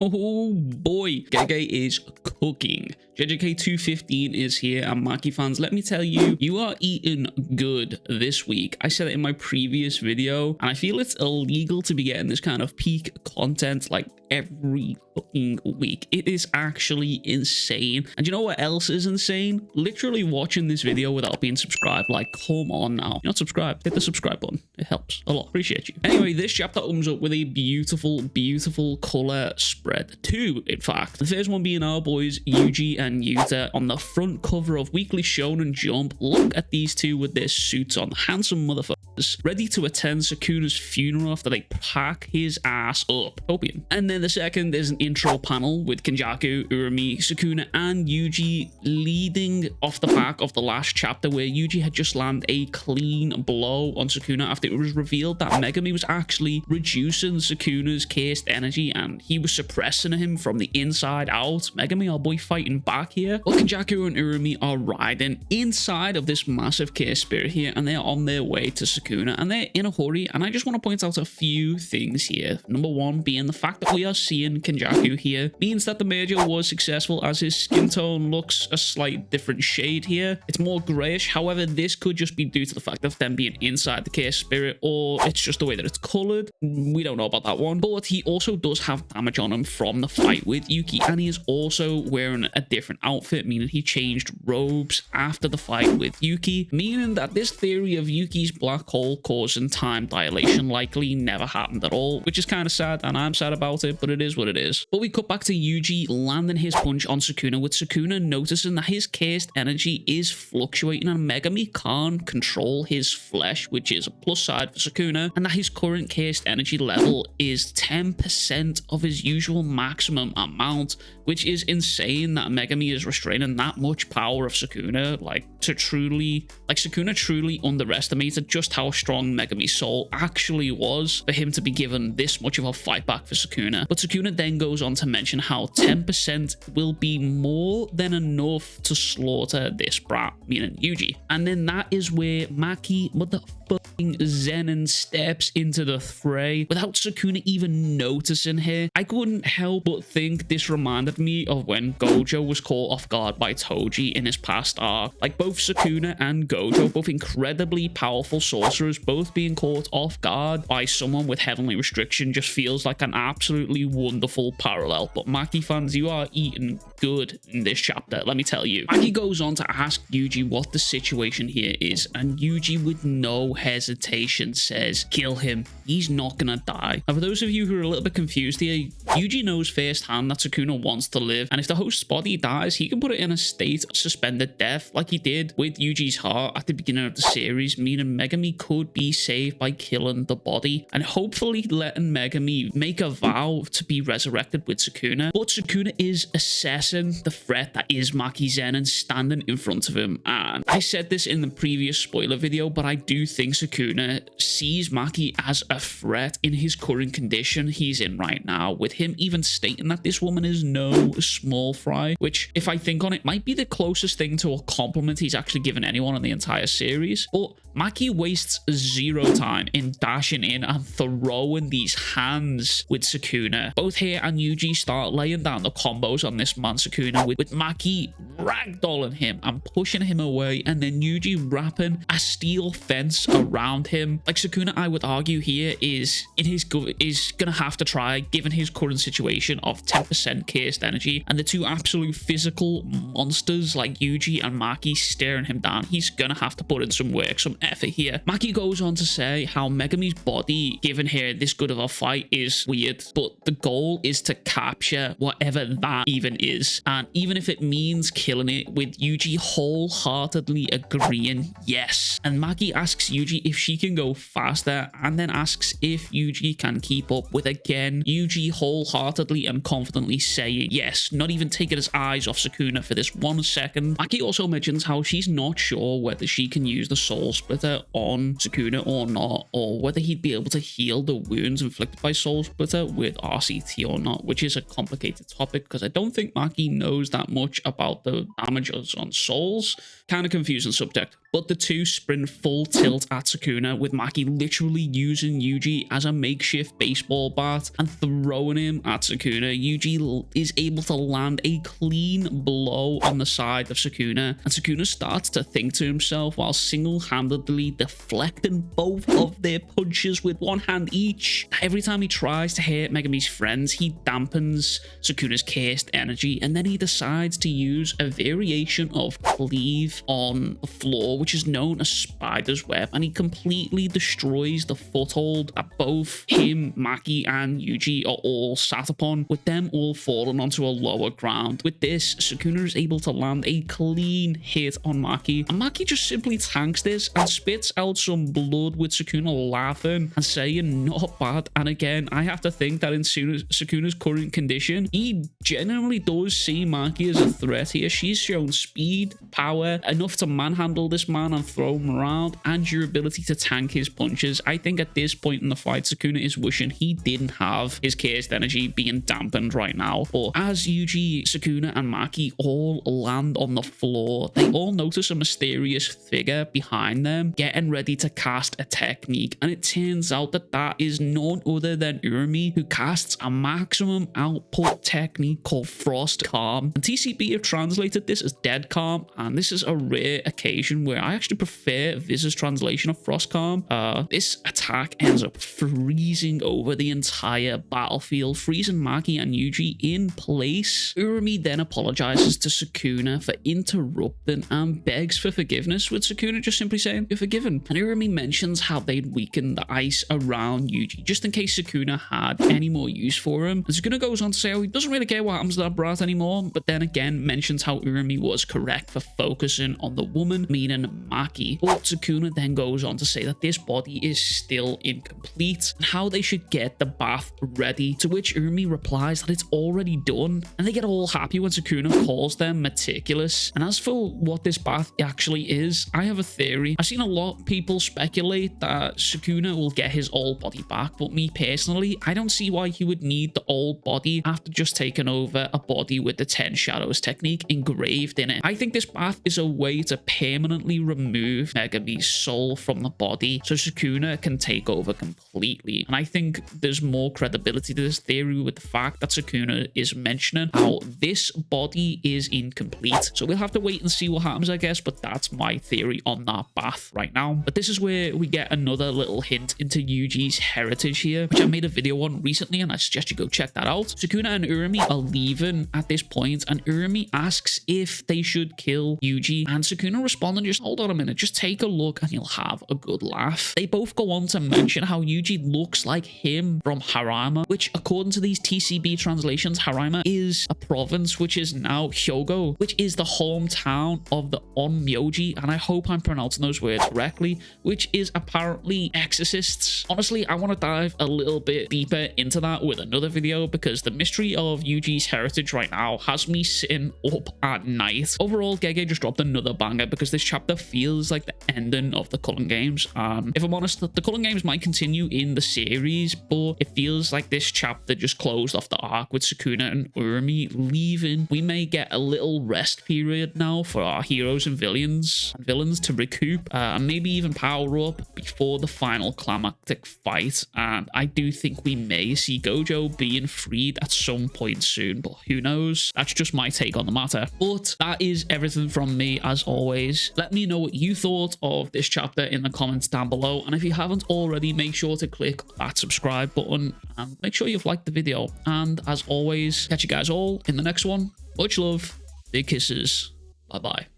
Oh boy, JJK is cooking. JJK 215 is here, and Maki fans, let me tell you, you are eating good this week. I said it in my previous video, and I feel it's illegal to be getting this kind of peak content like every fucking week. It is actually insane. And you know what else is insane? Literally watching this video without being subscribed. Like, come on now. You're not subscribed, hit the subscribe button. It helps a lot. Appreciate you. Anyway, this chapter opens up with a beautiful color spread. Two, in fact. The first one being our boys Yuji and Yuta on the front cover of Weekly Shonen Jump. Look at these two with their suits on. Handsome motherfuckers, ready to attend Sukuna's funeral after they pack his ass up. Opium. And then the second is an intro panel with Kenjaku, Uraume, Sukuna, and Yuji leading off the back of the last chapter, where Yuji had just landed a clean blow on Sukuna after it was revealed that Megumi was actually reducing Sukuna's cursed energy and he was suppressing him from the inside out. Megumi, our boy, fighting back here. But Kenjaku and Uraume are riding inside of this massive cursed spirit here, and they're on their way to Sukuna, and they're in a hurry. And I just want to point out a few things here. Number one being the fact that we are seeing Kenjaku here means that the merger was successful, as his skin tone looks a slight different shade here. It's more grayish. However, this could just be due to the fact of them being inside the cursed spirit, or it's just the way that it's colored. We don't know about that one. But he also does have damage on him from the fight with Yuki, and he is also wearing a different outfit, meaning he changed robes after the fight with Yuki, meaning that this theory of Yuki's black hole causing time dilation likely never happened at all, which is kind of sad, and I'm sad about it, but it is what it is. But we cut back to Yuji landing his punch on Sukuna, with Sukuna noticing that his cursed energy is fluctuating and Megumi can't control his flesh, which is a plus side for Sukuna, and that his current cursed energy level is 10% of his usual maximum amount, which is insane that Megumi is restraining that much power of Sukuna. Sukuna truly underestimated just how strong Megumi's soul actually was for him to be given this much of a fight back for Sukuna. But Sukuna then goes on to mention how 10% will be more than enough to slaughter this brat, meaning Yuji. And then that is where Maki motherfucking Zenin steps into the fray without Sukuna even noticing her. I couldn't help but think this reminded me of when Gojo was caught off guard by Toji in his past arc. Like, both Sukuna and Gojo, both incredibly powerful sorcerers, both being caught off guard by someone with heavenly restriction just feels like an absolutely wonderful parallel. But Maki fans, you are eating good in this chapter, let me tell you. Maki goes on to ask Yuji what the situation here is, and Yuji with no hesitation says, kill him, he's not gonna die. Now, for those of you who are a little bit confused here, Yuji knows firsthand that Sukuna wants to live, and if the host's body dies, he can put it in a state of suspended death like he did with Yuji's heart at the beginning of the series, meaning Megumi could be saved by killing the body and hopefully letting Megumi make a vow to be resurrected with Sukuna. But Sukuna is assessing the threat that is Maki Zenin standing in front of him, and I said this in the previous spoiler video, but I do think Sukuna sees Maki as a threat in his current condition he's in right now, with him even stating that this woman is no small fry, which, if I think on it, might be the closest thing to a compliment he's actually given anyone in the entire series. But Maki wastes zero time in dashing in and throwing these hands with Sukuna. Both here and Yuji start laying down the combos on this man Sukuna, with Maki ragdolling him and pushing him away, and then Yuji wrapping a steel fence around him. Like, Sukuna, I would argue here, is gonna have to try, given his current situation of 10% cursed energy and the two absolute physical monsters like Yuji and Maki staring him down. He's gonna have to put in some work, some effort here. Maki goes on to say how Megumi's body, given here this good of a fight, is weird, but the goal is to capture whatever that even is, and even if it means killing it, with Yuji wholeheartedly agreeing yes. And Maki asks Yuji if she can go faster, and then asks if Yuji can keep up, with again Yuji wholeheartedly and confidently saying yes, not even taking his eyes off Sukuna for this 1 second. Maki also mentions how she's not sure whether she can use the soul splitter on Sukuna or not, or whether he'd be able to heal the wounds inflicted by soul splitter with RCT or not, which is a complicated topic because I don't think Maki knows that much about the damages on souls. Kind of confusing subject. but the two sprint full tilt at Sukuna, with Maki literally using Yuji as a makeshift baseball bat and throwing him at Sukuna. Yuji is able to land a clean blow on the side of Sukuna, and Sukuna starts to think to himself while single-handedly deflecting both of their punches with one hand each. Every time he tries to hit Megumi's friends, he dampens Sukuna's cursed energy, and then he decides to use a variation of cleave on the floor, which is known as Spider's Web, and he completely destroys the foothold that both him, Maki, and Yuji are all sat upon, with them all falling onto a lower ground. With this, Sukuna is able to land a clean hit on Maki, and Maki just simply tanks this and spits out some blood, with Sukuna laughing and saying not bad. And again, I have to think that in Sukuna's current condition, he genuinely does see Maki as a threat here. She's shown speed, power, enough to manhandle this man and throw him around, and your ability to tank his punches. I think at this point in the fight, Sukuna is wishing he didn't have his cursed energy being dampened right now. But as Yuji, Sukuna, and Maki all land on the floor, they all notice a mysterious figure behind them getting ready to cast a technique, and it turns out that that is none other than Uraume, who casts a maximum output technique called Frost Calm, and TCB have translated this as Dead Calm, and this is a rare occasion where I actually prefer Viz's translation of Frost Calm. This attack ends up freezing over the entire battlefield, freezing Maki and Yuji in place. Uraume then apologizes to Sukuna for interrupting and begs for forgiveness, with Sukuna just simply saying, "You're forgiven." And Uraume mentions how they'd weakened the ice around Yuji just in case Sukuna had any more use for him. And Sukuna goes on to say, oh, he doesn't really care what happens to that brat anymore, but then again mentions how Uraume was correct for focusing on the woman, meaning Maki. But Sukuna then goes on to say that this body is still incomplete and how they should get the bath ready, to which Uraume replies that it's already done, and they get all happy when Sukuna calls them meticulous. And as for what this bath actually is, I have a theory. I've seen a lot of people speculate that Sukuna will get his old body back, but me personally, I don't see why he would need the old body after just taking over a body with the 10 Shadows technique engraved in it. I think this bath is a way to permanently remove Megumi's soul from the body so Sukuna can take over completely. And I think there's more credibility to this theory with the fact that Sukuna is mentioning how this body is incomplete. So we'll have to wait and see what happens, I guess, but that's my theory on that bath right now. But this is where we get another little hint into Yuji's heritage here, which I made a video on recently, and I suggest you go check that out. Sukuna and Uraume are leaving at this point, and Uraume asks if they should kill Yuji, and Sukuna responding, just hold on a minute, just take a look and you'll have a good laugh. They both go on to mention how Yuji looks like him from Harima, which according to these TCB translations, Harima is a province which is now Hyogo, which is the hometown of the Onmyoji, and I hope I'm pronouncing those words correctly, which is apparently exorcists. Honestly, I want to dive a little bit deeper into that with another video, because the mystery of Yuji's heritage right now has me sitting up at night. Overall, JJK just dropped another banger, because this chapter feels like the ending of the Culling games. If I'm honest, the Culling games might continue in the series, but it feels like this chapter just closed off the arc with Sukuna and Uraume leaving. We may get a little rest period now for our heroes and villains to recoup and maybe even power up before the final climactic fight. And I do think we may see Gojo being freed at some point soon, but who knows? That's just my take on the matter. But that is everything from me as always. Let me know what you thought of this chapter in the comments down below, and if you haven't already, make sure to click that subscribe button and make sure you've liked the video. And as always, catch you guys all in the next one. Much love, big kisses, bye bye.